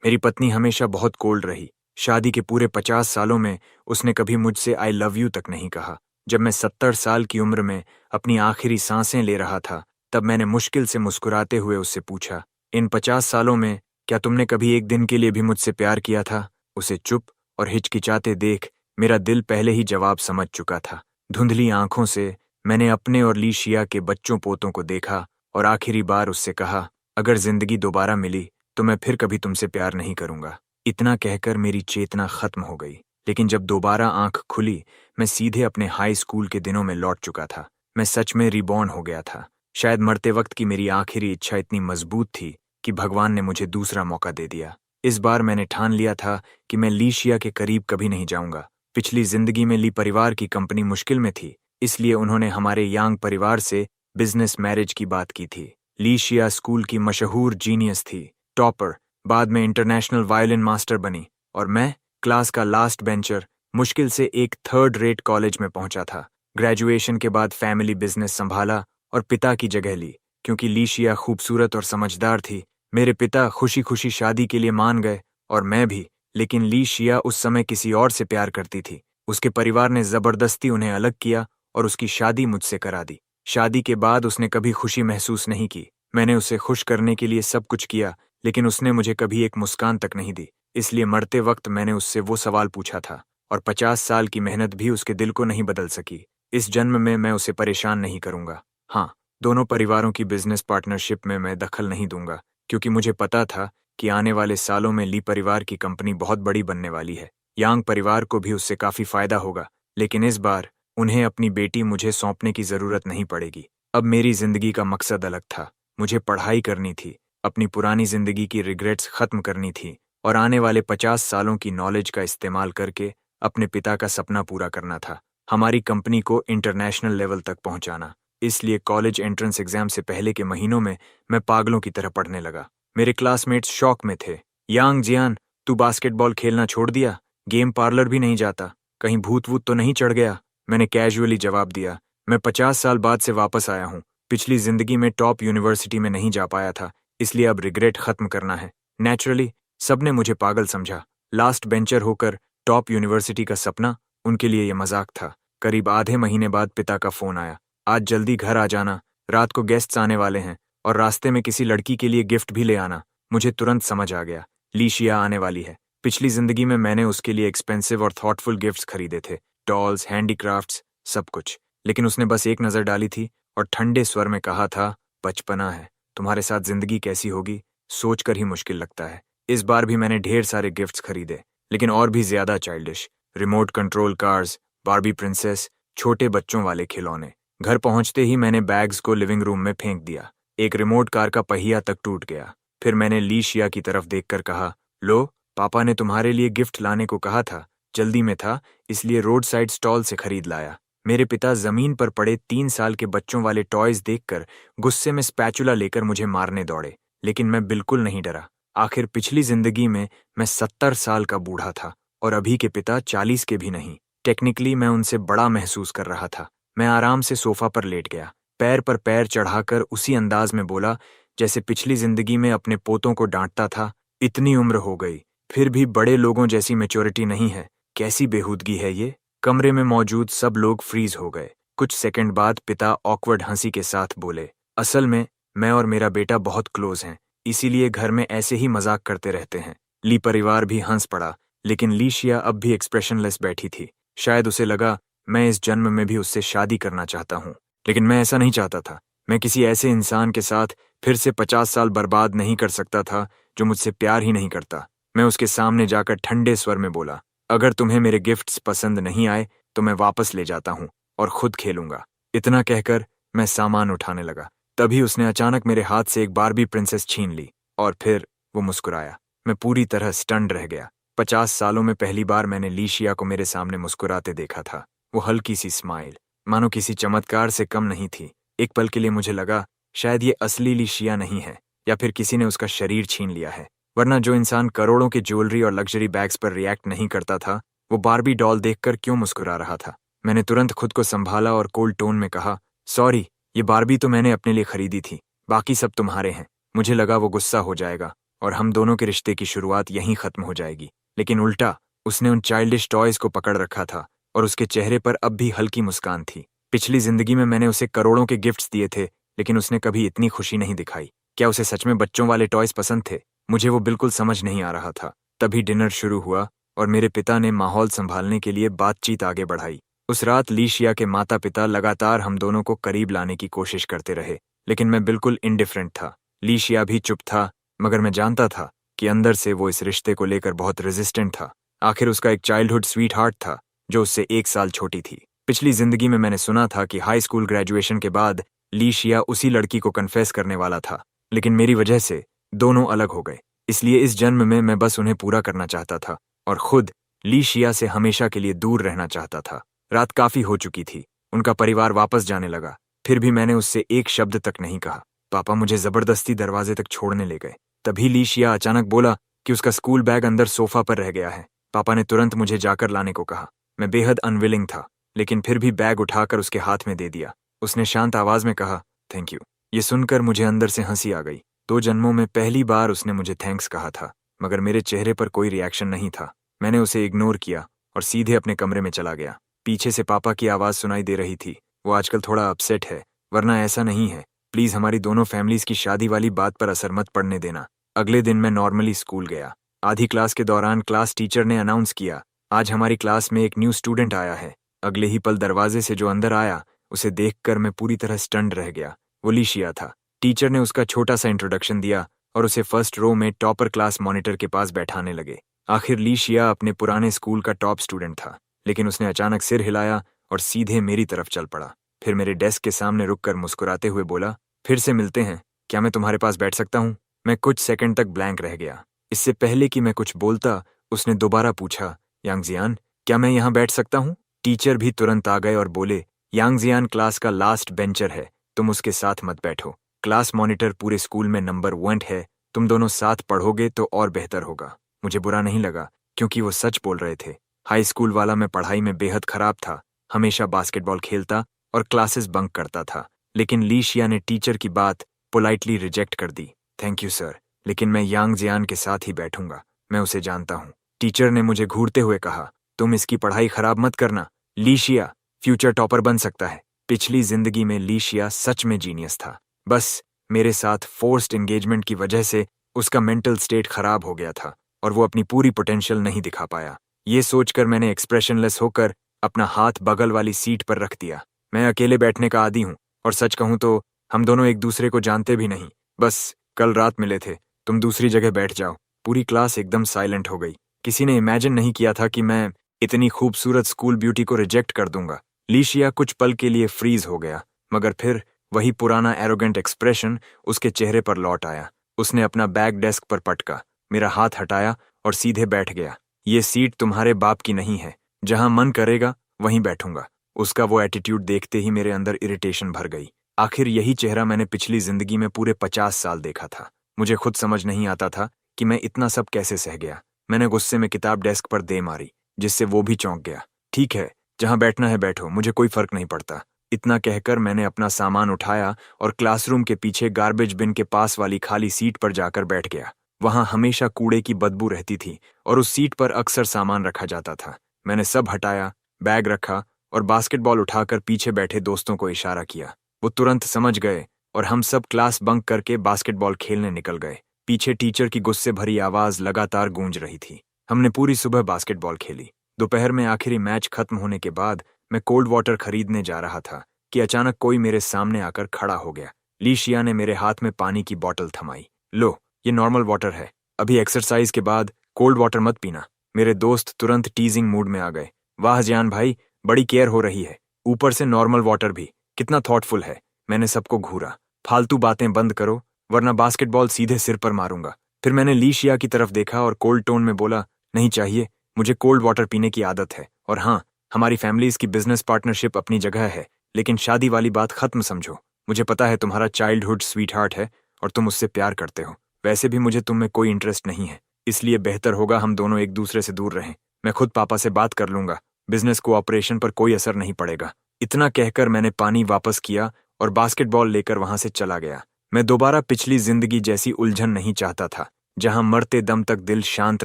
मेरी पत्नी हमेशा बहुत कोल्ड रही। शादी के पूरे 50 सालों में उसने कभी मुझसे आई लव यू तक नहीं कहा। जब मैं 70 साल की उम्र में अपनी आखिरी सांसें ले रहा था, तब मैंने मुश्किल से मुस्कुराते हुए उससे पूछा, इन 50 सालों में क्या तुमने कभी एक दिन के लिए भी मुझसे प्यार किया था? उसे चुप और हिचकिचाते देख मेरा दिल पहले ही जवाब समझ चुका था। धुंधली आंखों से मैंने अपने और लीशिया के बच्चों पोतों को देखा और आखिरी बार उससे कहा, अगर जिंदगी दोबारा मिली तो मैं फिर कभी तुमसे प्यार नहीं करूंगा। इतना कहकर मेरी चेतना खत्म हो गई। लेकिन जब दोबारा आंख खुली, मैं सीधे अपने हाई स्कूल के दिनों में लौट चुका था। मैं सच में रिबॉर्न हो गया था। शायद मरते वक्त की मेरी आखिरी इच्छा इतनी मजबूत थी कि भगवान ने मुझे दूसरा मौका दे दिया। इस बार मैंने ठान लिया था कि मैं लीशिया के करीब कभी नहीं जाऊंगा। पिछली जिंदगी में ली परिवार की कंपनी मुश्किल में थी, इसलिए उन्होंने हमारे यांग परिवार से बिजनेस मैरिज की बात की थी। लीशिया स्कूल की मशहूर जीनियस थी, टॉपर, बाद में इंटरनेशनल वायलिन मास्टर बनी, और मैं क्लास का लास्ट बेंचर मुश्किल से एक थर्ड रेट कॉलेज में पहुंचा था। ग्रेजुएशन के बाद फैमिली बिजनेस संभाला और पिता की जगह ली। क्योंकि लीशिया खूबसूरत और समझदार थी, मेरे पिता खुशी खुशी शादी के लिए मान गए, और मैं भी। लेकिन लीशिया उस समय किसी और से प्यार करती थी। उसके परिवार ने जबरदस्ती उन्हें अलग किया और उसकी शादी मुझसे करा दी। शादी के बाद उसने कभी खुशी महसूस नहीं की। मैंने उसे खुश करने के लिए सब कुछ किया, लेकिन उसने मुझे कभी एक मुस्कान तक नहीं दी। इसलिए मरते वक्त मैंने उससे वो सवाल पूछा था, और 50 साल की मेहनत भी उसके दिल को नहीं बदल सकी। इस जन्म में मैं उसे परेशान नहीं करूंगा। हाँ, दोनों परिवारों की बिजनेस पार्टनरशिप में मैं दखल नहीं दूंगा, क्योंकि मुझे पता था कि आने वाले सालों में ली परिवार की कंपनी बहुत बड़ी बनने वाली है। यांग परिवार को भी उससे काफी फायदा होगा, लेकिन इस बार उन्हें अपनी बेटी मुझे सौंपने की जरूरत नहीं पड़ेगी। अब मेरी जिंदगी का मकसद अलग था। मुझे पढ़ाई करनी थी, अपनी पुरानी जिंदगी की रिग्रेट्स खत्म करनी थी, और आने वाले 50 सालों की नॉलेज का इस्तेमाल करके अपने पिता का सपना पूरा करना था, हमारी कंपनी को इंटरनेशनल लेवल तक पहुंचाना। इसलिए कॉलेज एंट्रेंस एग्जाम से पहले के महीनों में मैं पागलों की तरह पढ़ने लगा। मेरे क्लासमेट्स शौक में थे। यांग जियान, तू बास्केटबॉल खेलना छोड़ दिया? गेम पार्लर भी नहीं जाता? कहीं भूत वूत तो नहीं चढ़ गया? मैंने कैजुअली जवाब दिया, मैं 50 साल बाद से वापस आया हूँ। पिछली जिंदगी में टॉप यूनिवर्सिटी में नहीं जा पाया था, इसलिए अब रिग्रेट खत्म करना है। नेचुरली सबने मुझे पागल समझा। लास्ट बेंचर होकर टॉप यूनिवर्सिटी का सपना उनके लिए यह मजाक था। करीब आधे महीने बाद पिता का फोन आया, आज जल्दी घर आ जाना, रात को गेस्ट्स आने वाले हैं, और रास्ते में किसी लड़की के लिए गिफ्ट भी ले आना। मुझे तुरंत समझ आ गया, लीशिया आने वाली है। पिछली जिंदगी में मैंने उसके लिए एक्सपेंसिव और थॉटफुल गिफ्ट्स खरीदे थे, डॉल्स, हैंडीक्राफ्ट्स, सब कुछ। लेकिन उसने बस एक नजर डाली थी और ठंडे स्वर में कहा था, बचपना है, तुम्हारे साथ जिंदगी कैसी होगी सोचकर ही मुश्किल लगता है। इस बार भी मैंने ढेर सारे गिफ्ट्स खरीदे, लेकिन और भी ज्यादा childish, remote control cars, Barbie princess, छोटे बच्चों वाले खिलौने। घर पहुंचते ही मैंने बैग्स को लिविंग रूम में फेंक दिया। एक रिमोट कार का पहिया तक टूट गया। फिर मैंने लीशिया की तरफ देखकर कहा, लो, पापा ने तुम्हारे लिए गिफ्ट लाने को कहा था, जल्दी में था इसलिए रोड साइड स्टॉल से खरीद लाया। मेरे पिता जमीन पर पड़े 3 साल के बच्चों वाले टॉयज देखकर गुस्से में स्पैचुला लेकर मुझे मारने दौड़े, लेकिन मैं बिल्कुल नहीं डरा। आखिर पिछली जिंदगी में मैं 70 साल का बूढ़ा था, और अभी के पिता 40 के भी नहीं। टेक्निकली मैं उनसे बड़ा महसूस कर रहा था। मैं आराम से सोफा पर लेट गया, पैर पर पैर चढ़ाकर उसी अंदाज में बोला जैसे पिछली जिंदगी में अपने पोतों को डांटता था, इतनी उम्र हो गई, फिर भी बड़े लोगों जैसी मैच्योरिटी नहीं है। कैसी बेहूदगी है ये। कमरे में मौजूद सब लोग फ्रीज हो गए। कुछ सेकंड बाद पिता ऑकवर्ड हंसी के साथ बोले, असल में मैं और मेरा बेटा बहुत क्लोज हैं, इसीलिए घर में ऐसे ही मजाक करते रहते हैं। ली परिवार भी हंस पड़ा, लेकिन लीशिया अब भी एक्सप्रेशनलेस बैठी थी। शायद उसे लगा मैं इस जन्म में भी उससे शादी करना चाहता हूँ, लेकिन मैं ऐसा नहीं चाहता था। मैं किसी ऐसे इंसान के साथ फिर से 50 साल बर्बाद नहीं कर सकता था जो मुझसे प्यार ही नहीं करता। मैं उसके सामने जाकर ठंडे स्वर में बोला, अगर तुम्हें मेरे गिफ्ट्स पसंद नहीं आए तो मैं वापस ले जाता हूँ और खुद खेलूंगा। इतना कहकर मैं सामान उठाने लगा। तभी उसने अचानक मेरे हाथ से एक बारबी प्रिंसेस छीन ली, और फिर वो मुस्कुराया। मैं पूरी तरह स्टन्ड रह गया। 50 सालों में पहली बार मैंने लीशिया को मेरे सामने मुस्कुराते देखा था। वो हल्की सी स्माइल, मानो किसी चमत्कार से कम नहीं थी। एक पल के लिए मुझे लगा शायद ये असली लीशिया नहीं है, या फिर किसी ने उसका शरीर छीन लिया है। वरना जो इंसान करोड़ों के ज्वेलरी और लग्जरी बैग्स पर रिएक्ट नहीं करता था, वो बारबी डॉल देखकर क्यों मुस्कुरा रहा था। मैंने तुरंत खुद को संभाला और कोल्ड टोन में कहा, सॉरी, ये बारबी तो मैंने अपने लिए खरीदी थी, बाकी सब तुम्हारे हैं। मुझे लगा वो गुस्सा हो जाएगा, और हम दोनों के रिश्ते की शुरुआत यहीं खत्म हो जाएगी। लेकिन उल्टा, उसने उन चाइल्डिश टॉयज को पकड़ रखा था और उसके चेहरे पर अब भी हल्की मुस्कान थी। पिछली जिंदगी में मैंने उसे करोड़ों के गिफ्ट्स दिए थे, लेकिन उसने कभी इतनी खुशी नहीं दिखाई। क्या उसे सच में बच्चों वाले टॉयज पसंद थे? मुझे वो बिल्कुल समझ नहीं आ रहा था। तभी डिनर शुरू हुआ और मेरे पिता ने माहौल संभालने के लिए बातचीत आगे बढ़ाई। उस रात लीशिया के माता पिता लगातार हम दोनों को करीब लाने की कोशिश करते रहे, लेकिन मैं बिल्कुल इंडिफरेंट था। लीशिया भी चुप था, मगर मैं जानता था कि अंदर से वो इस रिश्ते को लेकर बहुत रेजिस्टेंट था। आखिर उसका एक चाइल्डहुड स्वीट हार्ट था जो उससे 1 साल छोटी थी। पिछली जिंदगी में मैंने सुना था कि हाई स्कूल ग्रेजुएशन के बाद लीशिया उसी लड़की को कन्फेस करने वाला था, लेकिन मेरी वजह से दोनों अलग हो गए। इसलिए इस जन्म में मैं बस उन्हें पूरा करना चाहता था और खुद लीशिया से हमेशा के लिए दूर रहना चाहता था। रात काफी हो चुकी थी, उनका परिवार वापस जाने लगा। फिर भी मैंने उससे एक शब्द तक नहीं कहा। पापा मुझे जबरदस्ती दरवाजे तक छोड़ने ले गए। तभी लीशिया अचानक बोला कि उसका स्कूल बैग अंदर सोफा पर रह गया है। पापा ने तुरंत मुझे जाकर लाने को कहा। मैं बेहद अनविलिंग था, लेकिन फिर भी बैग उठाकर उसके हाथ में दे दिया। उसने शांत आवाज में कहा, थैंक यू। ये सुनकर मुझे अंदर से हंसी आ गई। 2 जन्मों में पहली बार उसने मुझे थैंक्स कहा था, मगर मेरे चेहरे पर कोई रिएक्शन नहीं था। मैंने उसे इग्नोर किया और सीधे अपने कमरे में चला गया। पीछे से पापा की आवाज सुनाई दे रही थी, वो आजकल थोड़ा अपसेट है, वरना ऐसा नहीं है। प्लीज हमारी दोनों फैमिलीज की शादी वाली बात पर असर मत पड़ने देना। अगले दिन मैं नॉर्मली स्कूल गया। आधी क्लास के दौरान क्लास टीचर ने अनाउंस किया, आज हमारी क्लास में एक न्यू स्टूडेंट आया है। अगले ही पल दरवाजे से जो अंदर आया, उसे देखकर मैं पूरी तरह स्टन्ड रह गया। वो लीशिया था। टीचर ने उसका छोटा सा इंट्रोडक्शन दिया और उसे फर्स्ट रो में टॉपर क्लास मॉनिटर के पास बैठाने लगे। आखिर लीशिया अपने पुराने स्कूल का टॉप स्टूडेंट था, लेकिन उसने अचानक सिर हिलाया और सीधे मेरी तरफ चल पड़ा। फिर मेरे डेस्क के सामने रुककर मुस्कुराते हुए बोला, फिर से मिलते हैं, क्या मैं तुम्हारे पास बैठ सकता हूँ? मैं कुछ सेकंड तक ब्लैंक रह गया। इससे पहले कि मैं कुछ बोलता, उसने दोबारा पूछा, यांगजियान, क्या मैं यहाँ बैठ सकता हूँ? टीचर भी तुरंत आ गए और बोले, यांगजियान क्लास का लास्ट बेंचर है, तुम उसके साथ मत बैठो। क्लास मॉनिटर पूरे स्कूल में नंबर 1 है, तुम दोनों साथ पढ़ोगे तो और बेहतर होगा। मुझे बुरा नहीं लगा, क्योंकि वो सच बोल रहे थे। हाई स्कूल वाला मैं पढ़ाई में बेहद खराब था, हमेशा बास्केटबॉल खेलता और क्लासेस बंक करता था। लेकिन लीशिया ने टीचर की बात पोलाइटली रिजेक्ट कर दी। थैंक यू सर, लेकिन मैं यांगजियान के साथ ही बैठूंगा, मैं उसे जानता हूँ। टीचर ने मुझे घूरते हुए कहा, तुम इसकी पढ़ाई खराब मत करना, लीशिया फ्यूचर टॉपर बन सकता है। पिछली जिंदगी में लीशिया सच में जीनियस था, बस मेरे साथ फोर्स्ड एंगेजमेंट की वजह से उसका मेंटल स्टेट खराब हो गया था और वो अपनी पूरी पोटेंशियल नहीं दिखा पाया। ये सोचकर मैंने एक्सप्रेशनलेस होकर अपना हाथ बगल वाली सीट पर रख दिया। मैं अकेले बैठने का आदी हूँ और सच कहूँ तो हम दोनों एक दूसरे को जानते भी नहीं, बस कल रात मिले थे। तुम दूसरी जगह बैठ जाओ। पूरी क्लास एकदम साइलेंट हो गई। किसी ने इमेजिन नहीं किया था कि मैं इतनी खूबसूरत स्कूल ब्यूटी को रिजेक्ट कर दूंगा। लीशिया कुछ पल के लिए फ्रीज हो गया, मगर फिर वही पुराना एरोगेंट एक्सप्रेशन उसके चेहरे पर लौट आया। उसने अपना बैग डेस्क पर पटका, मेरा हाथ हटाया और सीधे बैठ गया। ये सीट तुम्हारे बाप की नहीं है, जहां मन करेगा वहीं बैठूंगा। उसका वो एटीट्यूड देखते ही मेरे अंदर इरिटेशन भर गई। आखिर यही चेहरा मैंने पिछली जिंदगी में पूरे 50 साल देखा था। मुझे खुद समझ नहीं आता था कि मैं इतना सब कैसे सह गया। मैंने गुस्से में किताब डेस्क पर दे मारी, जिससे वो भी चौंक गया। ठीक है, जहां बैठना है बैठो, मुझे कोई फर्क नहीं पड़ता। इतना कहकर मैंने अपना सामान उठाया और क्लासरूम के पीछे गार्बेज बिन के पास वाली खाली सीट पर जाकर बैठ गया। वहां हमेशा कूड़े की बदबू रहती थी और उस सीट पर अक्सर सामान रखा जाता था। मैंने सब हटाया, बैग रखा और बास्केटबॉल उठाकर पीछे बैठे दोस्तों को इशारा किया। वो तुरंत समझ गए और हम सब क्लास बंक करके बास्केटबॉल खेलने निकल गए। पीछे टीचर की गुस्से भरी आवाज लगातार गूंज रही थी। हमने पूरी सुबह बास्केटबॉल खेली। दोपहर में आखिरी मैच खत्म होने के बाद मैं कोल्ड वाटर खरीदने जा रहा था कि अचानक कोई मेरे सामने आकर खड़ा हो गया। लीशिया ने मेरे हाथ में पानी की बोतल थमाई। लो, ये नॉर्मल वाटर है, अभी एक्सरसाइज के बाद कोल्ड वाटर मत पीना। मेरे दोस्त तुरंत टीजिंग मूड में आ गए। वाह जियान भाई, बड़ी केयर हो रही है, ऊपर से नॉर्मल वाटर भी, कितना थॉटफुल है। मैंने सबको घूरा, फालतू बातें बंद करो वरना बास्केटबॉल सीधे सिर पर मारूंगा। फिर मैंने लीशिया की तरफ देखा और कोल्ड टोन में बोला, नहीं चाहिए, मुझे कोल्ड वाटर पीने की आदत है। और हाँ, हमारी फैमिलीज की बिजनेस पार्टनरशिप अपनी जगह है, लेकिन शादी वाली बात खत्म समझो। मुझे पता है तुम्हारा चाइल्डहुड स्वीटहार्ट है और तुम उससे प्यार करते हो। वैसे भी मुझे तुम में कोई इंटरेस्ट नहीं है, इसलिए बेहतर होगा हम दोनों एक दूसरे से दूर रहें। मैं खुद पापा से बात कर लूंगा, बिजनेस कोऑपरेशन पर कोई असर नहीं पड़ेगा। इतना कहकर मैंने पानी वापस किया और बास्केटबॉल लेकर वहां से चला गया। मैं दोबारा पिछली जिंदगी जैसी उलझन नहीं चाहता था, जहां मरते दम तक दिल शांत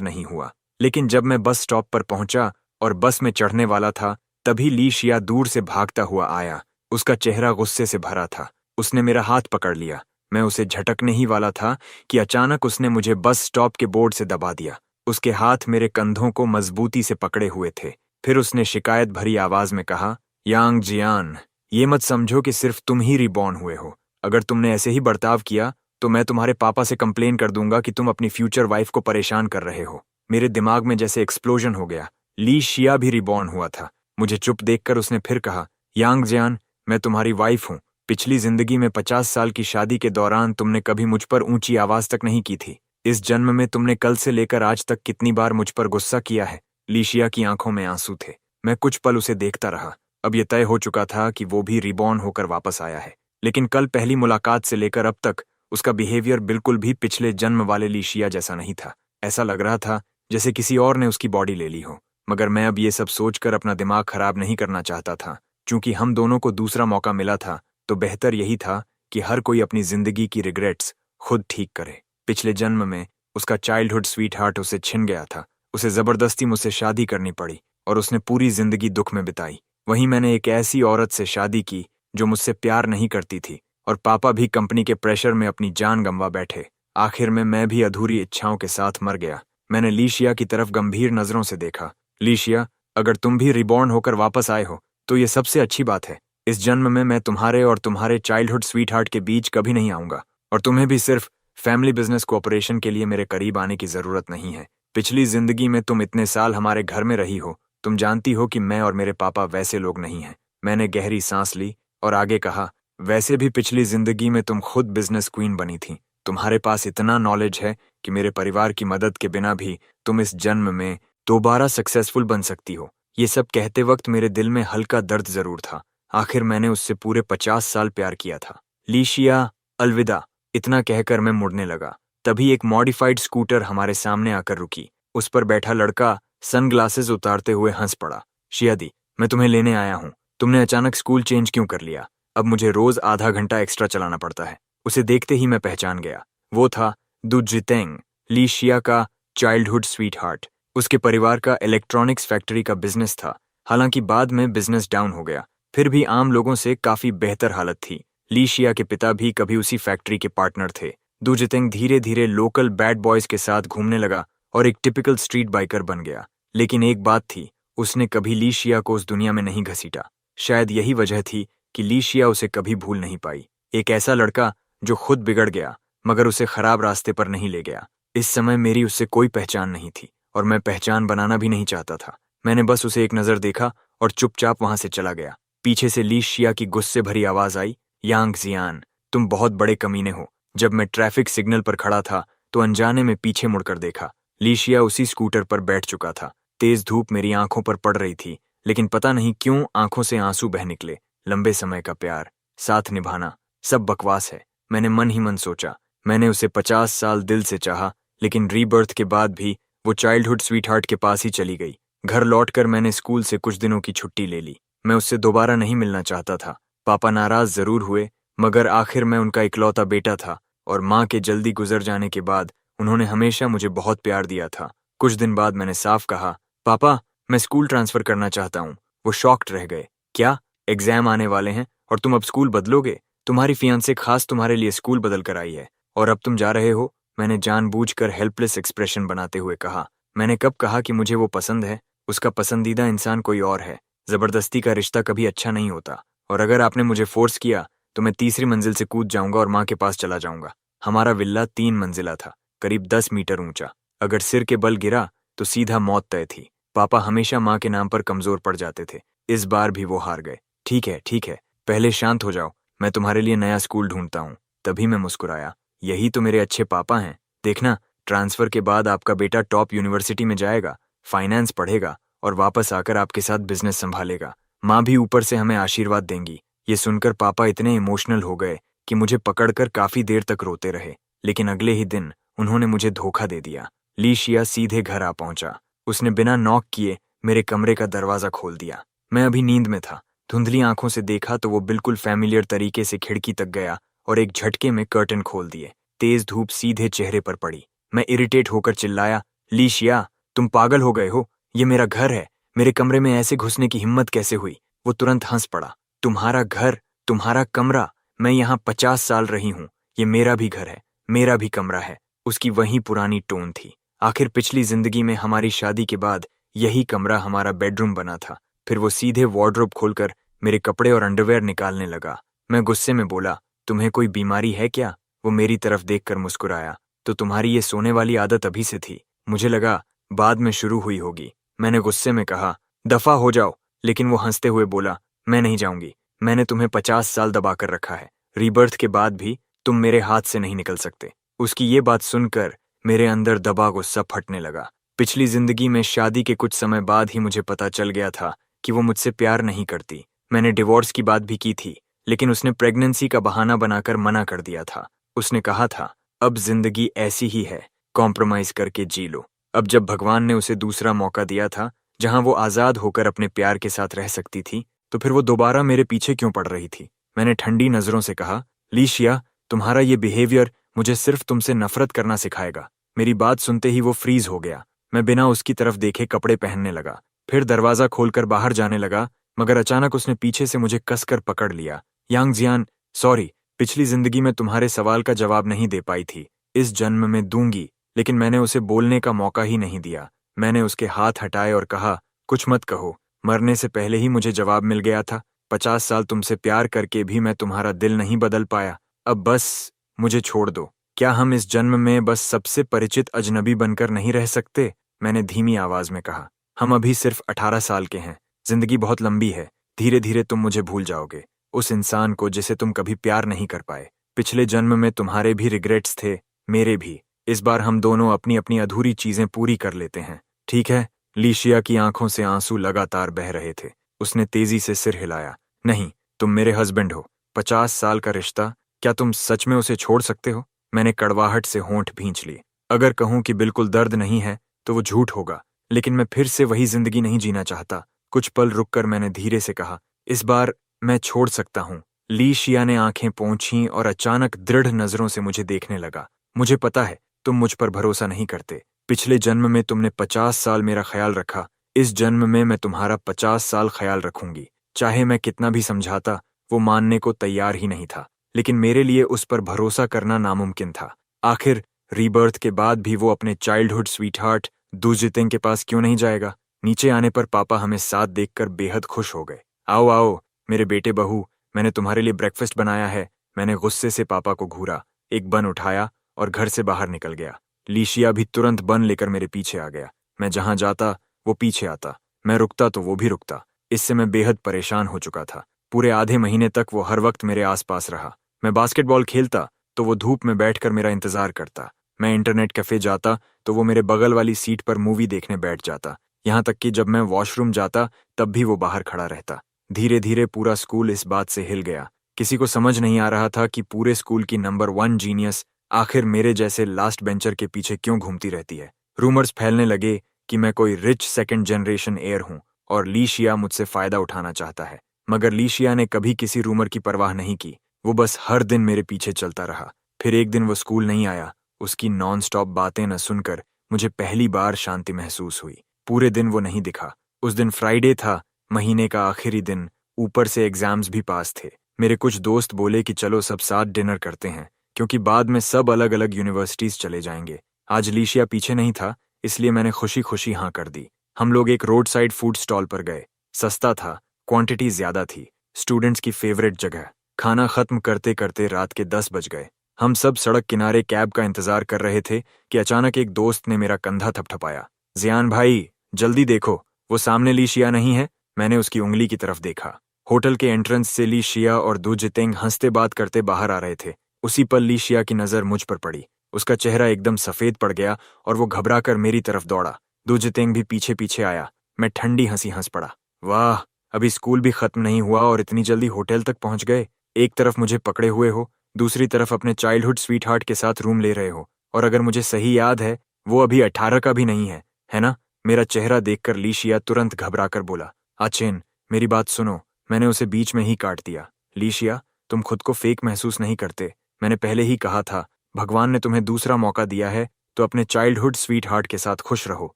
नहीं हुआ। लेकिन जब मैं बस स्टॉप पर पहुंचा और बस में चढ़ने वाला था, तभी ली शिया दूर से भागता हुआ आया। उसका चेहरा गुस्से से भरा था। उसने मेरा हाथ पकड़ लिया। मैं उसे झटकने ही वाला था कि अचानक उसने मुझे बस स्टॉप के बोर्ड से दबा दिया। उसके हाथ मेरे कंधों को मजबूती से पकड़े हुए थे। फिर उसने शिकायत भरी आवाज में कहा, यांग जियान, ये मत समझो कि सिर्फ तुम ही रिबॉर्न हुए हो। अगर तुमने ऐसे ही बर्ताव किया तो मैं तुम्हारे पापा से कंप्लेन कर दूंगा कि तुम अपनी फ्यूचर वाइफ को परेशान कर रहे हो। मेरे दिमाग में जैसे एक्सप्लोजन हो गया। ली शिया भी रिबॉर्न हुआ था। मुझे चुप देखकर उसने फिर कहा, यांग जियान, मैं तुम्हारी वाइफ हूं। पिछली जिंदगी में 50 साल की शादी के दौरान तुमने कभी मुझ पर ऊंची आवाज तक नहीं की थी। इस जन्म में तुमने कल से लेकर आज तक कितनी बार मुझ पर गुस्सा किया है। लीशिया की आंखों में आंसू थे। मैं कुछ पल उसे देखता रहा। अब यह तय हो चुका था कि वो भी रिबॉर्न होकर वापस आया है। लेकिन कल पहली मुलाकात से लेकर अब तक उसका बिहेवियर बिल्कुल भी पिछले जन्म वाले लीशिया जैसा नहीं था। ऐसा लग रहा था जैसे किसी और ने उसकी बॉडी ले ली हो। मगर मैं अब ये सब सोचकर अपना दिमाग खराब नहीं करना चाहता था। चूंकि हम दोनों को दूसरा मौका मिला था, तो बेहतर यही था कि हर कोई अपनी जिंदगी की रिग्रेट्स खुद ठीक करे। पिछले जन्म में उसका चाइल्डहुड स्वीट हार्ट उसे छिन गया था। उसे जबरदस्ती मुझसे शादी करनी पड़ी और उसने पूरी जिंदगी दुख में बिताई। वहीं मैंने एक ऐसी औरत से शादी की जो मुझसे प्यार नहीं करती थी, और पापा भी कंपनी के प्रेशर में अपनी जान गंवा बैठे। आखिर में मैं भी अधूरी इच्छाओं के साथ मर गया। मैंने लीशिया की तरफ गंभीर नजरों से देखा। लीशिया, अगर तुम भी रिबॉर्न होकर वापस आए हो तो ये सबसे अच्छी बात है। इस जन्म में मैं तुम्हारे और तुम्हारे चाइल्डहुड स्वीटहार्ट के बीच कभी नहीं आऊंगा, और तुम्हें भी सिर्फ फैमिली बिजनेस कोऑपरेशन के लिए मेरे करीब आने की जरूरत नहीं है। पिछली जिंदगी में तुम इतने साल हमारे घर में रही हो, तुम जानती हो कि मैं और मेरे पापा वैसे लोग नहीं हैं। मैंने गहरी सांस ली और आगे कहा, वैसे भी पिछली जिंदगी में तुम खुद बिजनेस क्वीन बनी थी। तुम्हारे पास इतना नॉलेज है कि मेरे परिवार की मदद के बिना भी तुम इस जन्म में दोबारा सक्सेसफुल बन सकती हो। ये सब कहते वक्त मेरे दिल में हल्का दर्द जरूर था। आखिर मैंने उससे पूरे 50 साल प्यार किया था। लीशिया, अलविदा, इतना कहकर मैं मुड़ने लगा। तभी एक मॉडिफाइड स्कूटर हमारे सामने आकर रुकी। उस पर बैठा लड़का सनग्लासेस उतारते हुए हंस पड़ा। शियादी, मैं तुम्हें लेने आया हूँ। तुमने अचानक स्कूल चेंज क्यों कर लिया? अब मुझे रोज आधा घंटा एक्स्ट्रा चलाना पड़ता है। उसे देखते ही मैं पहचान गया। वो था दुजितेंग, लीशिया का चाइल्डहुड स्वीटहार्ट। उसके परिवार का इलेक्ट्रॉनिक्स फैक्ट्री का बिजनेस था। हालांकि बाद में बिजनेस डाउन हो गया, फिर भी आम लोगों से काफी बेहतर हालत थी। लीशिया के पिता भी कभी उसी फैक्ट्री के पार्टनर थे। दुजितेंग धीरे धीरे लोकल बैड बॉयज के साथ घूमने लगा और एक टिपिकल स्ट्रीट बाइकर बन गया। लेकिन एक बात थी, उसने कभी लीशिया को उस दुनिया में नहीं घसीटा। शायद यही वजह थी कि लीशिया उसे कभी भूल नहीं पाई। एक ऐसा लड़का जो खुद बिगड़ गया मगर उसे खराब रास्ते पर नहीं ले गया। इस समय मेरी उससे कोई पहचान नहीं थी और मैं पहचान बनाना भी नहीं चाहता था। मैंने बस उसे एक नजर देखा और चुपचाप वहां से चला गया। पीछे से लीशिया की गुस्से भरी आवाज आई, यांग जियान, तुम बहुत बड़े कमीने हो। जब मैं ट्रैफिक सिग्नल पर खड़ा था तो अनजाने में पीछे मुड़कर देखा। लीशिया उसी स्कूटर पर बैठ चुका था। तेज धूप मेरी आंखों पर पड़ रही थी, लेकिन पता नहीं क्यों आंखों से आंसू बह निकले। लंबे समय का प्यार, साथ निभाना, सब बकवास है, मैंने मन ही मन सोचा। मैंने उसे 50 साल दिल से चाहा, लेकिन रीबर्थ के बाद भी वो चाइल्डहुड स्वीटहार्ट के पास ही चली गई। घर लौटकर मैंने स्कूल से कुछ दिनों की छुट्टी ले ली। मैं उससे दोबारा नहीं मिलना चाहता था। पापा नाराज जरूर हुए, मगर आखिर मैं उनका इकलौता बेटा था, और माँ के जल्दी गुजर जाने के बाद उन्होंने हमेशा मुझे बहुत प्यार दिया था। कुछ दिन बाद मैंने साफ कहा, पापा, मैं स्कूल ट्रांसफर करना चाहता हूँ। वो शॉक्ड रह गए। क्या, एग्जाम आने वाले हैं और तुम अब स्कूल बदलोगे? तुम्हारी फियांसे खास तुम्हारे लिए स्कूल बदल कर आई है और अब तुम जा रहे हो? मैंने जानबूझकर हेल्पलेस एक्सप्रेशन बनाते हुए कहा। मैंने कब कहा कि मुझे वो पसंद है? उसका पसंदीदा इंसान कोई और है। जबरदस्ती का रिश्ता कभी अच्छा नहीं होता, और अगर आपने मुझे फोर्स किया तो मैं तीसरी मंजिल से कूद जाऊंगा और माँ के पास चला जाऊंगा। हमारा विल्ला 3 मंजिला था, करीब 10 मीटर ऊंचा। अगर सिर के बल गिरा तो सीधा मौत तय थी। पापा हमेशा माँ के नाम पर कमजोर पड़ जाते थे। इस बार भी वो हार गए। ठीक है ठीक है, पहले शांत हो जाओ, मैं तुम्हारे लिए नया स्कूल ढूंढता हूँ। तभी मैं मुस्कुराया। यही तो मेरे अच्छे पापा हैं। देखना, ट्रांसफर के बाद आपका बेटा टॉप यूनिवर्सिटी में जाएगा, फाइनेंस पढ़ेगा और वापस आकर आपके साथ बिजनेस संभालेगा। माँ भी ऊपर से हमें आशीर्वाद देंगी। ये सुनकर पापा इतने इमोशनल हो गए कि मुझे पकड़कर काफी देर तक रोते रहे। लेकिन अगले ही दिन उन्होंने मुझे धोखा दे दिया। लीशिया सीधे घर आ पहुंचा। उसने बिना नॉक किए मेरे कमरे का दरवाजा खोल दिया। मैं अभी नींद में था। धुंधली आंखों से देखा तो वो बिल्कुल फैमिलियर तरीके से खिड़की तक गया और एक झटके में कर्टन खोल दिए। तेज धूप सीधे चेहरे पर पड़ी। मैं इरिटेट होकर चिल्लाया, लीशिया, तुम पागल हो गए हो? ये मेरा घर है, मेरे कमरे में ऐसे घुसने की हिम्मत कैसे हुई? वो तुरंत हंस पड़ा। तुम्हारा घर, तुम्हारा कमरा? मैं यहाँ 50 साल रही हूँ, ये मेरा भी घर है, मेरा भी कमरा है। उसकी वही पुरानी टोन थी। आखिर पिछली जिंदगी में हमारी शादी के बाद यही कमरा हमारा बेडरूम बना था। फिर वो सीधे वार्डरोब खोलकर मेरे कपड़े और अंडरवेयर निकालने लगा। मैं गुस्से में बोला, तुम्हें कोई बीमारी है क्या? वो मेरी तरफ देखकर मुस्कुराया, तो तुम्हारी ये सोने वाली आदत अभी से थी? मुझे लगा बाद में शुरू हुई होगी। मैंने गुस्से में कहा, दफा हो जाओ। लेकिन वो हंसते हुए बोला, मैं नहीं जाऊंगी। मैंने तुम्हें 50 साल दबा कर रखा है, रीबर्थ के बाद भी तुम मेरे हाथ से नहीं निकल सकते। उसकी ये बात सुनकर मेरे अंदर दबा गुस्सा फटने लगा। पिछली जिंदगी में शादी के कुछ समय बाद ही मुझे पता चल गया था कि वो मुझसे प्यार नहीं करती। मैंने डिवोर्स की बात भी की थी, लेकिन उसने प्रेगनेंसी का बहाना बनाकर मना कर दिया था। उसने कहा था, अब जिंदगी ऐसी ही है, कॉम्प्रोमाइज करके जी लो। अब जब भगवान ने उसे दूसरा मौका दिया था, जहां वो आजाद होकर अपने प्यार के साथ रह सकती थी, तो फिर वो दोबारा मेरे पीछे क्यों पड़ रही थी? मैंने ठंडी नजरों से कहा, लीशिया, तुम्हारा ये बिहेवियर मुझे सिर्फ तुमसे नफरत करना सिखाएगा। मेरी बात सुनते ही वो फ्रीज हो गया। मैं बिना उसकी तरफ देखे कपड़े पहनने लगा, फिर दरवाजा खोलकर बाहर जाने लगा, मगर अचानक उसने पीछे से मुझे कसकर पकड़ लिया। यांग जियान, सॉरी, पिछली जिंदगी में तुम्हारे सवाल का जवाब नहीं दे पाई थी, इस जन्म में दूंगी। लेकिन मैंने उसे बोलने का मौका ही नहीं दिया। मैंने उसके हाथ हटाए और कहा, कुछ मत कहो, मरने से पहले ही मुझे जवाब मिल गया था। 50 साल तुमसे प्यार करके भी मैं तुम्हारा दिल नहीं बदल पाया। अब बस मुझे छोड़ दो। क्या हम इस जन्म में बस सबसे परिचित अजनबी बनकर नहीं रह सकते? मैंने धीमी आवाज में कहा, हम अभी सिर्फ 18 साल के हैं, जिंदगी बहुत लंबी है। धीरे धीरे तुम मुझे भूल जाओगे, उस इंसान को जिसे तुम कभी प्यार नहीं कर पाए। पिछले जन्म में तुम्हारे भी रिग्रेट्स थे, मेरे भी। इस बार हम दोनों अपनी अपनी अधूरी चीजें पूरी कर लेते हैं, ठीक है? लीशिया की आंखों से आंसू लगातार बह रहे थे। उसने तेजी से सिर हिलाया, नहीं, तुम मेरे हस्बैंड हो। 50 साल का रिश्ता, क्या तुम सच में उसे छोड़ सकते हो? मैंने कड़वाहट से होंठ भींच लिए। अगर कहूं कि बिल्कुल दर्द नहीं है तो वो झूठ होगा, लेकिन मैं फिर से वही जिंदगी नहीं जीना चाहता। कुछ पल रुककर मैंने धीरे से कहा, इस बार मैं छोड़ सकता हूं। लीशिया ने आंखें पोंछीं और अचानक दृढ़ नजरों से मुझे देखने लगा। मुझे पता है तुम मुझ पर भरोसा नहीं करते। पिछले जन्म में तुमने 50 साल मेरा ख्याल रखा, इस जन्म में मैं तुम्हारा 50 साल ख्याल रखूंगी। चाहे मैं कितना भी समझाता, वो मानने को तैयार ही नहीं था, लेकिन मेरे लिए उस पर भरोसा करना नामुमकिन था। आखिर रीबर्थ के बाद भी वो अपने चाइल्डहुड स्वीटहार्ट दुजितेंग के पास क्यों नहीं जाएगा? नीचे आने पर पापा हमें साथ देखकर बेहद खुश हो गए। आओ आओ मेरे बेटे बहू, मैंने तुम्हारे लिए ब्रेकफास्ट बनाया है। मैंने गुस्से से पापा को घूरा, एक बन उठाया और घर से बाहर निकल गया। लीशिया भी तुरंत बन लेकर मेरे पीछे आ गया। मैं जहां जाता वो पीछे आता, मैं रुकता तो वो भी रुकता। इससे मैं बेहद परेशान हो चुका था। पूरे आधे महीने तक वो हर वक्त मेरे आसपास रहा। मैं बास्केटबॉल खेलता तो वो धूप में बैठकर मेरा इंतजार करता। मैं इंटरनेट कैफे जाता तो वो मेरे बगल वाली सीट पर मूवी देखने बैठ जाता। यहाँ तक कि जब मैं वॉशरूम जाता तब भी वो बाहर खड़ा रहता। धीरे धीरे पूरा स्कूल इस बात से हिल गया। किसी को समझ नहीं आ रहा था कि पूरे स्कूल की नंबर 1 जीनियस आखिर मेरे जैसे लास्ट बेंचर के पीछे क्यों घूमती रहती है। रूमर्स फैलने लगे कि मैं कोई रिच सेकंड जनरेशन एयर हूं और लीशिया मुझसे फायदा उठाना चाहता है। मगर लीशिया ने कभी किसी रूमर की परवाह नहीं की। वो बस हर दिन मेरे पीछे चलता रहा। फिर एक दिन वो स्कूल नहीं आया। उसकी नॉन स्टॉप बातें न सुनकर मुझे पहली बार शांति महसूस हुई। पूरे दिन वो नहीं दिखा। उस दिन फ्राइडे था, महीने का आखिरी दिन, ऊपर से एग्जाम्स भी पास थे। मेरे कुछ दोस्त बोले कि चलो सब साथ डिनर करते हैं, क्योंकि बाद में सब अलग अलग यूनिवर्सिटीज चले जाएंगे। आज लीशिया पीछे नहीं था, इसलिए मैंने खुशी खुशी हाँ कर दी। हम लोग एक रोड साइड फूड स्टॉल पर गए। सस्ता था, क्वांटिटी ज्यादा थी, स्टूडेंट्स की फेवरेट जगह। खाना खत्म करते करते रात के 10 बज गए। हम सब सड़क किनारे कैब का इंतजार कर रहे थे कि अचानक एक दोस्त ने मेरा कंधा थपथपाया। जियान भाई, जल्दी देखो, वो सामने लीशिया नहीं है? मैंने उसकी उंगली की तरफ देखा। होटल के एंट्रेंस से लीशिया और दुजितेंग हंसते बात करते बाहर आ रहे थे। उसी पल लीशिया की नजर मुझ पर पड़ी। उसका चेहरा एकदम सफेद पड़ गया और वो घबराकर मेरी तरफ दौड़ा। दुजितेंग भी पीछे पीछे आया। मैं ठंडी हंसी हंस पड़ा। वाह, अभी स्कूल भी खत्म नहीं हुआ और इतनी जल्दी होटल तक पहुंच गए। एक तरफ मुझे पकड़े हुए हो, दूसरी तरफ अपने चाइल्डहुड स्वीटहार्ट के साथ रूम ले रहे हो, और अगर मुझे सही याद है वो अभी 18 का भी नहीं है ना? मेरा चेहरा देखकर लीशिया तुरंत घबराकर बोला, आचेन, मेरी बात सुनो। मैंने उसे बीच में ही काट दिया। लीशिया, तुम खुद को फेक महसूस नहीं करते। मैंने पहले ही कहा था, भगवान ने तुम्हें दूसरा मौका दिया है, तो अपने चाइल्डहुड स्वीट हार्ट के साथ खुश रहो,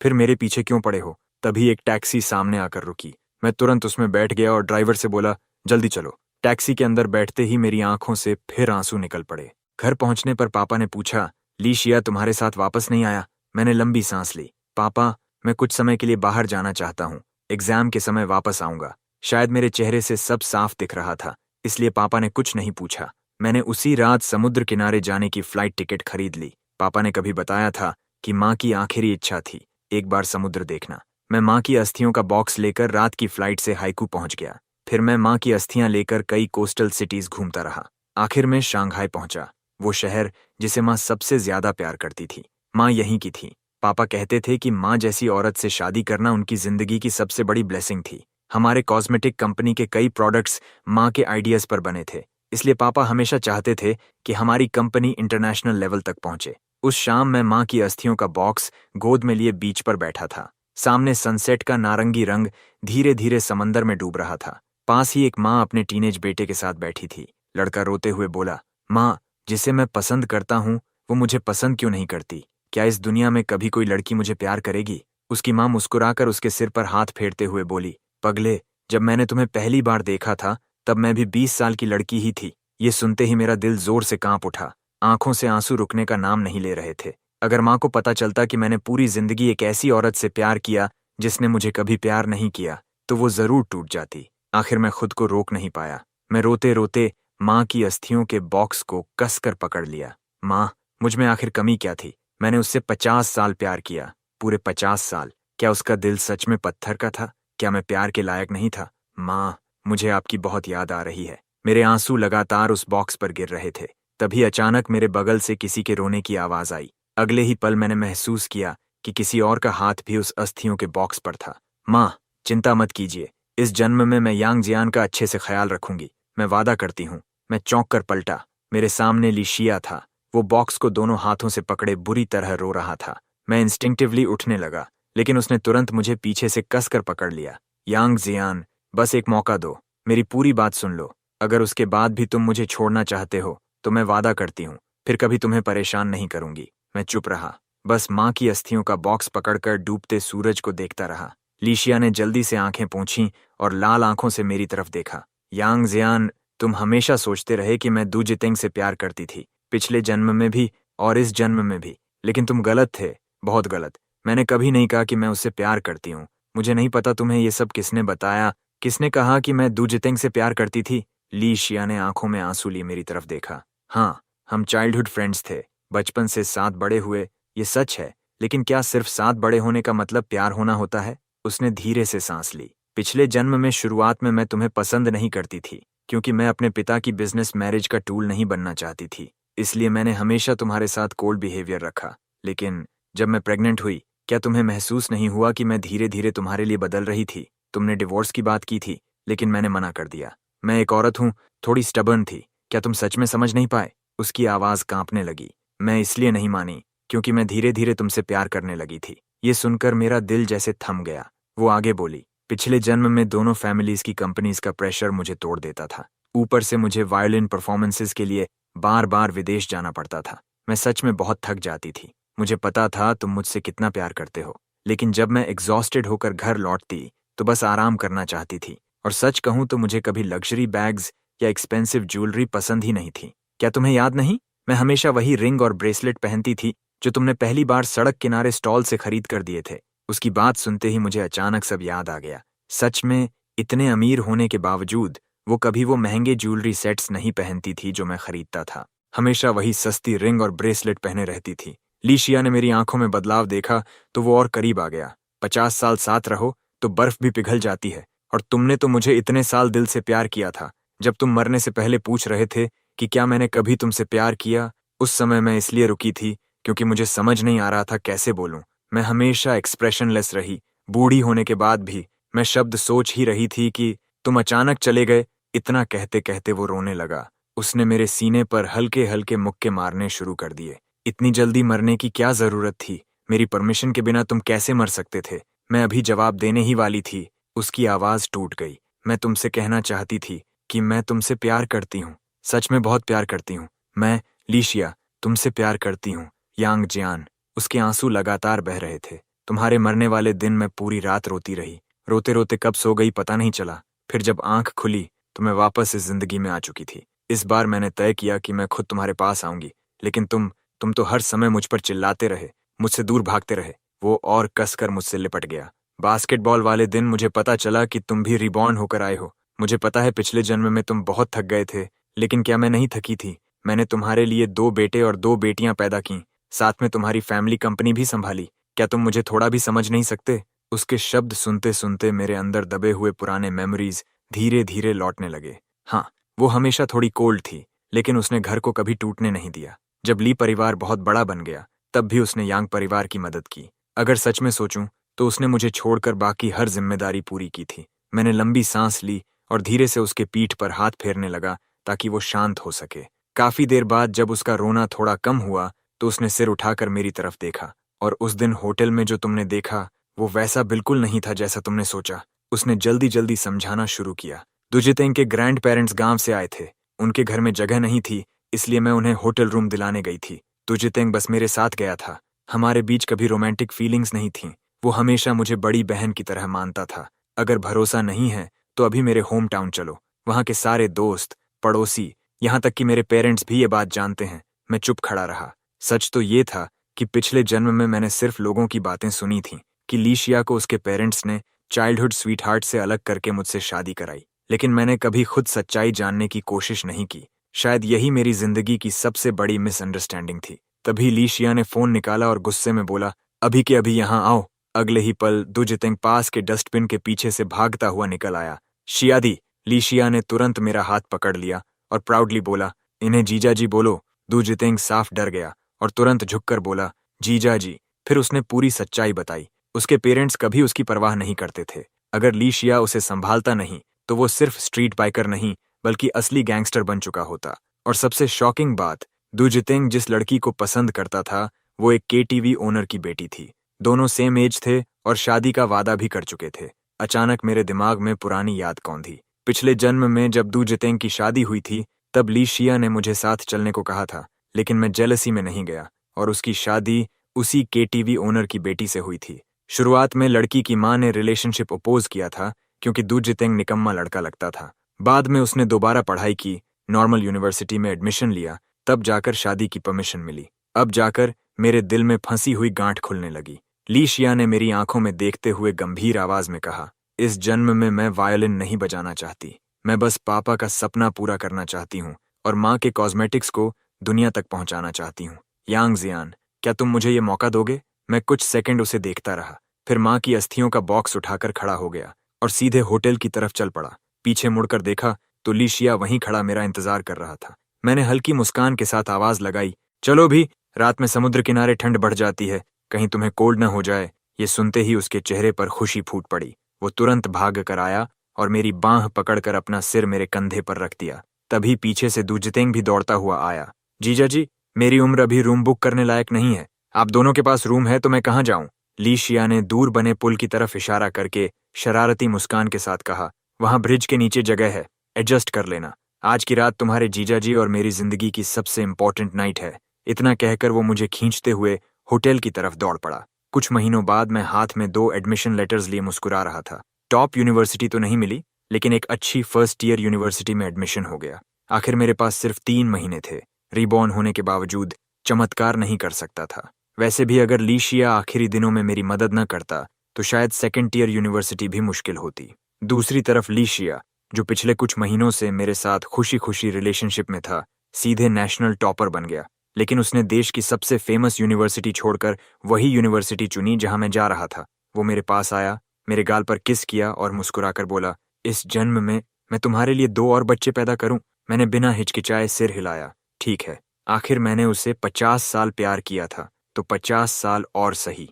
फिर मेरे पीछे क्यों पड़े हो। तभी एक टैक्सी सामने आकर रुकी। मैं तुरंत उसमें बैठ गया और ड्राइवर से बोला, जल्दी चलो। टैक्सी के अंदर बैठते ही मेरी आंखों से फिर आंसू निकल पड़े। घर पहुंचने पर पापा ने पूछा, लीशिया तुम्हारे साथ वापस नहीं आया। मैंने लंबी सांस ली। पापा, मैं कुछ समय के लिए बाहर जाना चाहता हूँ, एग्जाम के समय वापस आऊंगा। शायद मेरे चेहरे से सब साफ दिख रहा था, इसलिए पापा ने कुछ नहीं पूछा। मैंने उसी रात समुद्र किनारे जाने की फ्लाइट टिकट खरीद ली। पापा ने कभी बताया था कि माँ की आखिरी इच्छा थी एक बार समुद्र देखना। मैं माँ की अस्थियों का बॉक्स लेकर रात की फ्लाइट से हाइकू पहुंच गया। फिर मैं माँ की अस्थियां लेकर कई कोस्टल सिटीज घूमता रहा। आखिर में शांघाई पहुंचा, वो शहर जिसे माँ सबसे ज्यादा प्यार करती थी। माँ यहीं की थी। पापा कहते थे कि माँ जैसी औरत से शादी करना उनकी जिंदगी की सबसे बड़ी ब्लेसिंग थी। हमारे कॉस्मेटिक कंपनी के कई प्रोडक्ट्स माँ के आइडियाज पर बने थे, इसलिए पापा हमेशा चाहते थे कि हमारी कंपनी इंटरनेशनल लेवल तक पहुंचे। उस शाम मैं माँ की अस्थियों का बॉक्स गोद में लिए बीच पर बैठा था। सामने सनसेट का नारंगी रंग धीरे धीरे समंदर में डूब रहा था। पास ही एक माँ अपने टीनेज बेटे के साथ बैठी थी। लड़का रोते हुए बोला, माँ, जिसे मैं पसंद करता हूँ वो मुझे पसंद क्यों नहीं करती? क्या इस दुनिया में कभी कोई लड़की मुझे प्यार करेगी? उसकी माँ मुस्कुराकर उसके सिर पर हाथ फेरते हुए बोली, पगले, जब मैंने तुम्हें पहली बार देखा था तब मैं भी 20 साल की लड़की ही थी। ये सुनते ही मेरा दिल जोर से कांप उठा। आंखों से आंसू रुकने का नाम नहीं ले रहे थे। अगर माँ को पता चलता कि मैंने पूरी जिंदगी एक ऐसी औरत से प्यार किया जिसने मुझे कभी प्यार नहीं किया, तो वो जरूर टूट जाती। आखिर मैं खुद को रोक नहीं पाया। मैं रोते रोते माँ की अस्थियों के बॉक्स को कसकर पकड़ लिया। माँ, मुझ में आखिर कमी क्या थी? मैंने उससे 50 साल प्यार किया, पूरे 50 साल। क्या उसका दिल सच में पत्थर का था? क्या मैं प्यार के लायक नहीं था? माँ, मुझे आपकी बहुत याद आ रही है। मेरे आंसू लगातार उस बॉक्स पर गिर रहे थे। तभी अचानक मेरे बगल से किसी के रोने की आवाज आई। अगले ही पल मैंने महसूस किया कि किसी और का हाथ भी उस अस्थियों के बॉक्स पर था। माँ, चिंता मत कीजिए, इस जन्म में मैं यांग जियान का अच्छे से ख्याल रखूंगी, मैं वादा करती हूँ। मैं चौंक कर पलटा। मेरे सामने लीशिया था। वो बॉक्स को दोनों हाथों से पकड़े बुरी तरह रो रहा था। मैं इंस्टिंक्टिवली उठने लगा, लेकिन उसने तुरंत मुझे पीछे से कसकर पकड़ लिया। यांग जियान, बस एक मौका दो, मेरी पूरी बात सुन लो। अगर उसके बाद भी तुम मुझे छोड़ना चाहते हो तो मैं वादा करती हूँ फिर कभी तुम्हें परेशान नहीं करूंगी। मैं चुप रहा, बस माँ की अस्थियों का बॉक्स पकड़कर डूबते सूरज को देखता रहा। लीशिया ने जल्दी से आंखें पोंछीं और लाल आंखों से मेरी तरफ देखा। यांग जियान, तुम हमेशा सोचते रहे कि मैं दू जितेंग से प्यार करती थी, पिछले जन्म में भी और इस जन्म में भी, लेकिन तुम गलत थे, बहुत गलत। मैंने कभी नहीं कहा कि मैं उससे प्यार करती हूँ। मुझे नहीं पता तुम्हें ये सब किसने बताया, किसने कहा कि मैं दू जितेंग से प्यार करती थी। लीशिया ने आंखों में आंसू लिए मेरी तरफ देखा। हाँ, हम चाइल्डहुड फ्रेंड्स थे, बचपन से साथ बड़े हुए, ये सच है, लेकिन क्या सिर्फ साथ बड़े होने का मतलब प्यार होना होता है? उसने धीरे से सांस ली। पिछले जन्म में शुरुआत में मैं तुम्हें पसंद नहीं करती थी, क्योंकि मैं अपने पिता की बिजनेस मैरिज का टूल नहीं बनना चाहती थी, इसलिए मैंने हमेशा तुम्हारे साथ कोल्ड बिहेवियर रखा। लेकिन जब मैं प्रेग्नेंट हुई, क्या तुम्हें महसूस नहीं हुआ कि मैं धीरे धीरे तुम्हारे लिए बदल रही थी? तुमने डिवोर्स की बात की थी, लेकिन मैंने मना कर दिया। मैं एक औरत हूँ, थोड़ी स्टबर्न थी। क्या तुम सच में समझ नहीं पाए? उसकी आवाज कांपने लगी। मैं इसलिए नहीं मानी क्योंकि मैं धीरे धीरे तुमसे प्यार करने लगी थी। ये सुनकर मेरा दिल जैसे थम गया। वो आगे बोली, पिछले जन्म में दोनों फैमिलीज की कंपनीज का प्रेशर मुझे तोड़ देता था। ऊपर से मुझे वायलिन परफॉर्मेंसेस के लिए बार बार विदेश जाना पड़ता था। मैं सच में बहुत थक जाती थी। मुझे पता था तुम मुझसे कितना प्यार करते हो, लेकिन जब मैं एग्जॉस्टेड होकर घर लौटती तो बस आराम करना चाहती थी। और सच कहूं तो मुझे कभी लग्जरी बैग्स या एक्सपेंसिव ज्वेलरी पसंद ही नहीं थी। क्या तुम्हें याद नहीं, मैं हमेशा वही रिंग और ब्रेसलेट पहनती थी जो तुमने पहली बार सड़क किनारे स्टॉल से खरीद कर दिए थे। उसकी बात सुनते ही मुझे अचानक सब याद आ गया। सच में इतने अमीर होने के बावजूद वो कभी वो महंगे ज्वेलरी सेट्स नहीं पहनती थी जो मैं खरीदता था। हमेशा वही सस्ती रिंग और ब्रेसलेट पहने रहती थी। लीशिया ने मेरी आंखों में बदलाव देखा तो वो और करीब आ गया। 50 साल साथ रहो तो बर्फ भी पिघल जाती है, और तुमने तो मुझे इतने साल दिल से प्यार किया था। जब तुम मरने से पहले पूछ रहे थे कि क्या मैंने कभी तुमसे प्यार किया, उस समय मैं इसलिए रुकी थी क्योंकि मुझे समझ नहीं आ रहा था कैसे बोलूं। मैं हमेशा एक्सप्रेशनलेस रही। बूढ़ी होने के बाद भी मैं शब्द सोच ही रही थी कि तुम अचानक चले गए। इतना कहते कहते वो रोने लगा। उसने मेरे सीने पर हल्के हल्के मुक्के मारने शुरू कर दिए। इतनी जल्दी मरने की क्या जरूरत थी? मेरी परमिशन के बिना तुम कैसे मर सकते थे? मैं अभी जवाब देने ही वाली थी, उसकी आवाज टूट गई। मैं तुमसे कहना चाहती थी कि मैं तुमसे प्यार करती हूँ, सच में बहुत प्यार करती हूँ। मैं, लीशिया, तुमसे प्यार करती हूँ, यांग जियान। उसके आंसू लगातार बह रहे थे। तुम्हारे मरने वाले दिन मैं पूरी रात रोती रही। रोते रोते कब सो गई पता नहीं चला। फिर जब आंख खुली तो मैं वापस इस जिंदगी में आ चुकी थी। इस बार मैंने तय किया कि मैं खुद तुम्हारे पास आऊंगी, लेकिन तुम तो हर समय मुझ पर चिल्लाते रहे, मुझसे दूर भागते रहे। वो और कसकर मुझसे लिपट गया। बास्केटबॉल वाले दिन मुझे पता चला कि तुम भी रिबॉर्न होकर आए हो। मुझे पता है पिछले जन्म में तुम बहुत थक गए थे, लेकिन क्या मैं नहीं थकी थी? मैंने तुम्हारे लिए 2 बेटे और 2 बेटियां पैदा की, साथ में तुम्हारी फैमिली कंपनी भी संभाली। क्या तुम मुझे थोड़ा भी समझ नहीं सकते? उसके शब्द सुनते सुनते मेरे अंदर दबे हुए पुराने मेमोरीज धीरे धीरे लौटने लगे। हाँ, वो हमेशा थोड़ी कोल्ड थी, लेकिन उसने घर को कभी टूटने नहीं दिया। जब ली परिवार बहुत बड़ा बन गया, तब भी उसने यांग परिवार की मदद की। अगर सच में सोचूं, तो उसने मुझे छोड़कर बाकी हर जिम्मेदारी पूरी की थी। मैंने लंबी सांस ली और धीरे से उसके पीठ पर हाथ फेरने लगा ताकि वो शांत हो सके। काफी देर बाद जब उसका रोना थोड़ा कम हुआ, तो उसने सिर उठाकर मेरी तरफ देखा। और उस दिन होटल में जो तुमने देखा, वो वैसा बिल्कुल नहीं था जैसा तुमने सोचा। उसने जल्दी जल्दी समझाना शुरू किया। दुजितेंग के ग्रैंड पेरेंट्स गांव से आए थे। उनके घर में जगह नहीं थी, इसलिए मैं उन्हें होटल रूम दिलाने गई थी। दुजितेंग बस मेरे साथ गया था। हमारे बीच कभी रोमांटिक फीलिंग्स नहीं थीं। वो हमेशा मुझे बड़ी बहन की तरह मानता था। अगर भरोसा नहीं है तो अभी मेरे होम टाउन चलो। वहाँ के सारे दोस्त, पड़ोसी, यहाँ तक कि मेरे पेरेंट्स भी ये बात जानते हैं। मैं चुप खड़ा रहा। सच तो ये था कि पिछले जन्म में मैंने सिर्फ लोगों की बातें सुनी थीं कि लीशिया को उसके पेरेंट्स ने चाइल्डहुड स्वीटहार्ट से अलग करके मुझसे शादी कराई, लेकिन मैंने कभी खुद सच्चाई जानने की कोशिश नहीं की। शायद यही मेरी जिंदगी की सबसे बड़ी मिसअंडरस्टैंडिंग थी। तभी लीशिया ने फोन निकाला और गुस्से में बोला, अभी के अभी यहाँ आओ। अगले ही पल दुजितेंग पास के डस्टबिन के पीछे से भागता हुआ निकल आया। शियादी, लीशिया ने तुरंत मेरा हाथ पकड़ लिया और प्राउडली बोला, इन्हें जीजा जी बोलो। दुजितेंग साफ डर गया और तुरंत झुककर बोला, जीजा जी। फिर उसने पूरी सच्चाई बताई। उसके पेरेंट्स कभी उसकी परवाह नहीं करते थे। अगर लीशिया उसे संभालता नहीं, तो वो सिर्फ स्ट्रीट बाइकर नहीं, बल्कि असली गैंगस्टर बन चुका होता। और सबसे शॉकिंग बात, दुजितेंग जिस लड़की को पसंद करता था, वो एक केटीवी ओनर की बेटी थी। दोनों सेम एज थे और शादी का वादा भी कर चुके थे। अचानक मेरे दिमाग में पुरानी याद कौंधी। पिछले जन्म में जब दुजितेंग की शादी हुई थी, तब लीशिया ने मुझे साथ चलने को कहा था, लेकिन मैं जेलसी में नहीं गया और उसकी शादी उसी केटीवी ओनर की बेटी से हुई थी। शुरुआत में लड़की की मां ने रिलेशनशिप अपोज किया था, क्योंकि दुजितेंग निकम्मा लड़का लगता था। बाद में उसने दोबारा पढ़ाई की, नॉर्मल यूनिवर्सिटी में एडमिशन लिया, तब जाकर शादी की परमिशन मिली। अब जाकर मेरे दिल में फंसी हुई गांठ खुलने लगी। लीशिया ने मेरी आंखों में देखते हुए गंभीर आवाज में कहा, इस जन्म में मैं वायोलिन नहीं बजाना चाहती। मैं बस पापा का सपना पूरा करना चाहती हूँ और माँ के कॉस्मेटिक्स को दुनिया तक पहुंचाना चाहती हूँ। यांग जियान, क्या तुम मुझे ये मौका दोगे? मैं कुछ सेकंड उसे देखता रहा, फिर माँ की अस्थियों का बॉक्स उठाकर खड़ा हो गया और सीधे होटल की तरफ चल पड़ा। पीछे मुड़कर देखा तो लीशिया वहीं खड़ा मेरा इंतजार कर रहा था। मैंने हल्की मुस्कान के साथ आवाज लगाई, चलो भी, रात में समुद्र किनारे ठंड बढ़ जाती है, कहीं तुम्हें कोल्ड न हो जाए। ये सुनते ही उसके चेहरे पर खुशी फूट पड़ी। वो तुरंत भाग कर आया और मेरी बांह पकड़कर अपना सिर मेरे कंधे पर रख दिया। तभी पीछे से दुजितेंग भी दौड़ता हुआ आया। जीजा जी, मेरी उम्र अभी रूम बुक करने लायक नहीं है। आप दोनों के पास रूम है तो मैं कहाँ जाऊं? लीशिया ने दूर बने पुल की तरफ इशारा करके शरारती मुस्कान के साथ कहा, वहां ब्रिज के नीचे जगह है, एडजस्ट कर लेना। आज की रात तुम्हारे जीजा जी और मेरी जिंदगी की सबसे इंपॉर्टेंट नाइट है। इतना कहकर वो मुझे खींचते हुए होटल की तरफ दौड़ पड़ा। कुछ महीनों बाद मैं हाथ में 2 एडमिशन लेटर्स लिए मुस्कुरा रहा था। टॉप यूनिवर्सिटी तो नहीं मिली, लेकिन एक अच्छी फर्स्ट ईयर यूनिवर्सिटी में एडमिशन हो गया। आखिर मेरे पास सिर्फ 3 महीने थे। रिबॉर्न होने के बावजूद चमत्कार नहीं कर सकता था। वैसे भी अगर लीशिया आखिरी दिनों में मेरी मदद न करता, तो शायद सेकेंड ईयर यूनिवर्सिटी भी मुश्किल होती। दूसरी तरफ लीशिया, जो पिछले कुछ महीनों से मेरे साथ खुशी खुशी रिलेशनशिप में था, सीधे नेशनल टॉपर बन गया। लेकिन उसने देश की सबसे फेमस यूनिवर्सिटी छोड़कर वही यूनिवर्सिटी चुनी जहां मैं जा रहा था। वो मेरे पास आया, मेरे गाल पर किस किया और मुस्कुराकर बोला, इस जन्म में मैं तुम्हारे लिए 2 और बच्चे पैदा करूं? मैंने बिना हिचकिचाए सिर हिलाया। ठीक है, आखिर मैंने उसे 50 साल प्यार किया था, तो 50 साल और सही।